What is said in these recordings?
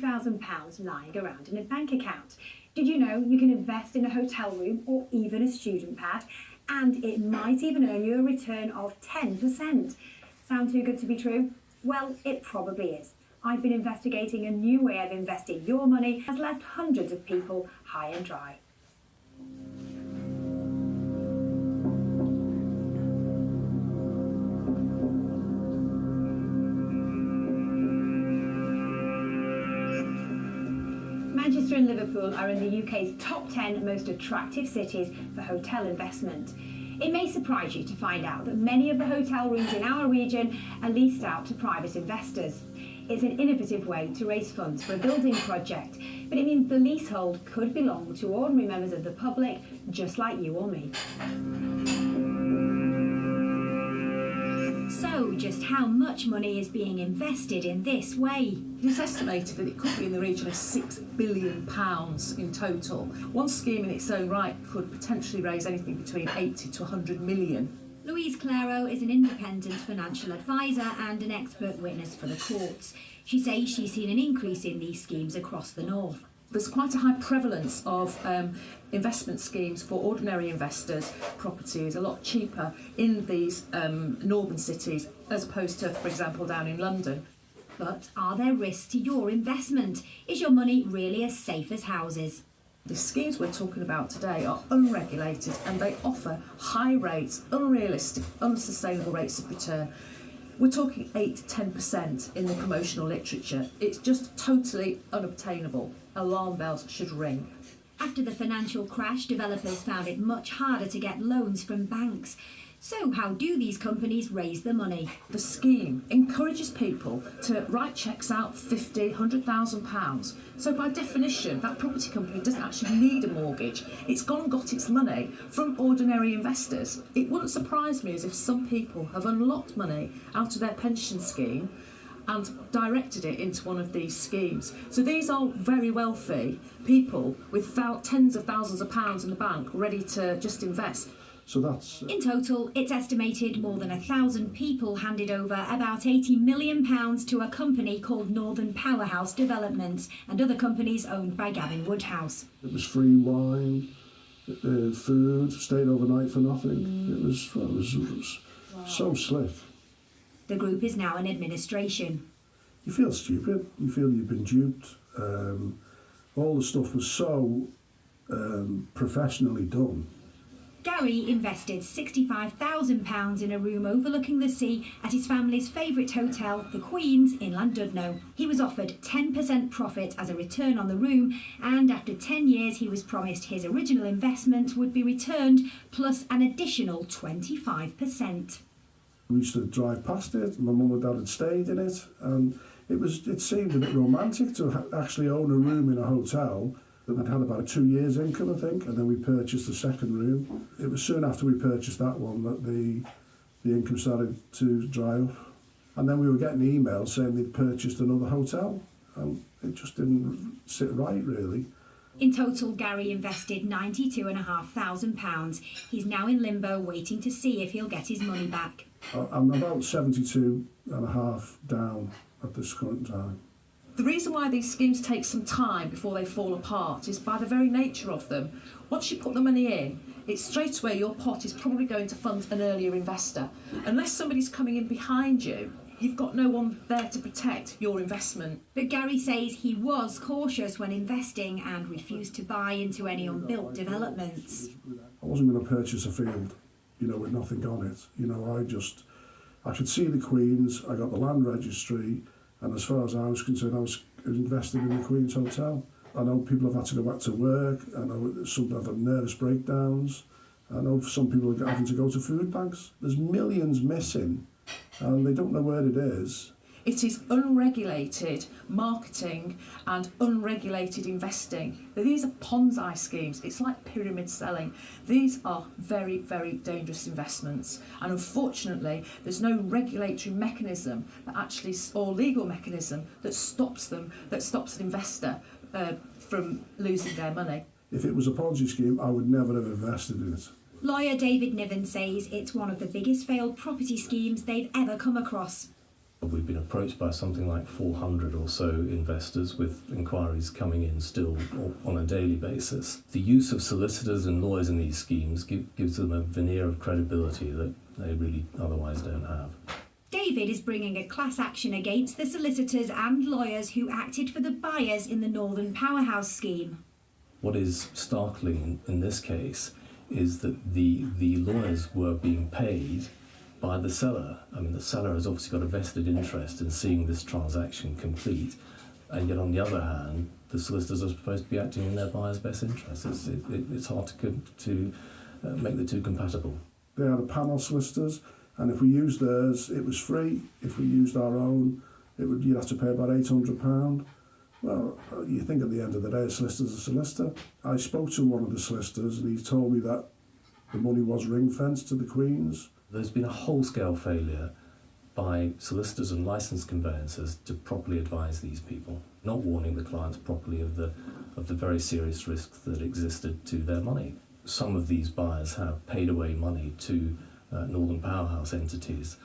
£2,000 lying around in a bank account. Did you know you can invest in a hotel room or even a student pad, and it might even earn you a return of 10%? Sound too good to be true? Well, it probably is. I've been investigating a new way of investing your money has left hundreds of people high and dry. Manchester and Liverpool are in the UK's top 10 most attractive cities for hotel investment. It may surprise you to find out that many of the hotel rooms in our region are leased out to private investors. It's an innovative way to raise funds for a building project, but it means the leasehold could belong to ordinary members of the public, just like you or me. So, just how much money is being invested in this way? It's estimated that it could be in the region of £6 billion in total. One scheme in its own right could potentially raise anything between 80 to 100 million. Louise Claro is an independent financial advisor and an expert witness for the courts. She says she's seen an increase in these schemes across the north. There's quite a high prevalence of investment schemes for ordinary investors. Property is a lot cheaper in these northern cities as opposed to, for example, down in London. But are there risks to your investment? Is your money really as safe as houses? The schemes we're talking about today are unregulated and they offer high rates, unrealistic, unsustainable rates of return. We're talking 8 to 10% in the promotional literature. It's just totally unobtainable. Alarm bells should ring. After the financial crash, developers found it much harder to get loans from banks. So how do these companies raise the money? The scheme encourages people to write cheques out £50,000, £100,000. So by definition, that property company doesn't actually need a mortgage. It's gone and got its money from ordinary investors. It wouldn't surprise me as if some people have unlocked money out of their pension scheme and directed it into one of these schemes. So these are very wealthy people with tens of thousands of pounds in the bank ready to just invest. So that's... In total, it's estimated more than 1,000 people handed over about £80 million to a company called Northern Powerhouse Developments and other companies owned by Gavin Woodhouse. It was free wine, food, stayed overnight for nothing. It was wow. So slick. The group is now in administration. You feel stupid, you feel you've been duped. All the stuff was so professionally done. Gary invested £65,000 in a room overlooking the sea at his family's favourite hotel, the Queen's, in Llandudno. He was offered 10% profit as a return on the room, and after 10 years he was promised his original investment would be returned, plus an additional 25%. We used to drive past it, my mum and dad had stayed in it, and it seemed a bit romantic to actually own a room in a hotel. I'd had about 2 years' income, I think, and then we purchased the second room. It was soon after we purchased that one that the income started to dry up. And then we were getting emails saying they'd purchased another hotel, and it just didn't sit right, really. In total, Gary invested £92,500. He's now in limbo, waiting to see if he'll get his money back. I'm about 72.5 down at this current time. The reason why these schemes take some time before they fall apart is by the very nature of them. Once you put the money in, it's straight away your pot is probably going to fund an earlier investor. Unless somebody's coming in behind you, you've got no one there to protect your investment. But Gary says he was cautious when investing and refused to buy into any unbuilt developments. I wasn't going to purchase a field, with nothing on it. I could see the Queen's, I got the land registry, and as far as I was concerned, I was invested in the Queen's Hotel. I know people have had to go back to work. I know some have had nervous breakdowns. I know some people are having to go to food banks. There's millions missing, and they don't know where it is. It is unregulated marketing and unregulated investing. These are Ponzi schemes. It's like pyramid selling. These are very, very dangerous investments. And unfortunately, there's no regulatory mechanism or legal mechanism that stops an investor from losing their money. If it was a Ponzi scheme, I would never have invested in it. Lawyer David Niven says it's one of the biggest failed property schemes they've ever come across. We've been approached by something like 400 or so investors with inquiries coming in still on a daily basis. The use of solicitors and lawyers in these schemes gives them a veneer of credibility that they really otherwise don't have. David is bringing a class action against the solicitors and lawyers who acted for the buyers in the Northern Powerhouse scheme. What is startling in this case is that the lawyers were being paid by the seller. I mean, the seller has obviously got a vested interest in seeing this transaction complete, and yet on the other hand, the solicitors are supposed to be acting in their buyer's best interest. It's hard to make the two compatible. They had a panel solicitors, and if we used theirs, it was free. If we used our own, you'd have to pay about £800. Well, you think at the end of the day, a solicitor's a solicitor. I spoke to one of the solicitors, and he told me that the money was ring-fenced to the Queen's. There's been a whole-scale failure by solicitors and licensed conveyancers to properly advise these people, not warning the clients properly of the very serious risks that existed to their money. Some of these buyers have paid away money to Northern Powerhouse entities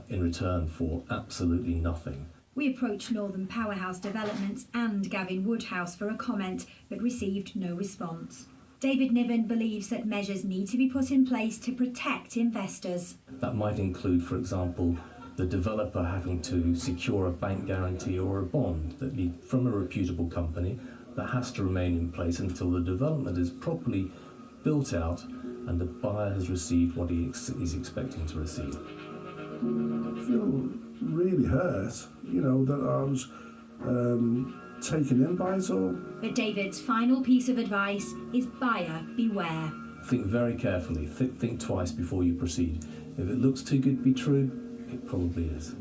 in return for absolutely nothing. We approached Northern Powerhouse Developments and Gavin Woodhouse for a comment, but received no response. David Niven believes that measures need to be put in place to protect investors. That might include, for example, the developer having to secure a bank guarantee or a bond from a reputable company that has to remain in place until the development is properly built out and the buyer has received what he is expecting to receive. I feel really hurt, that I was taken in by it all. But David's final piece of advice is buyer beware. Think very carefully, think twice before you proceed. If it looks too good to be true, it probably is.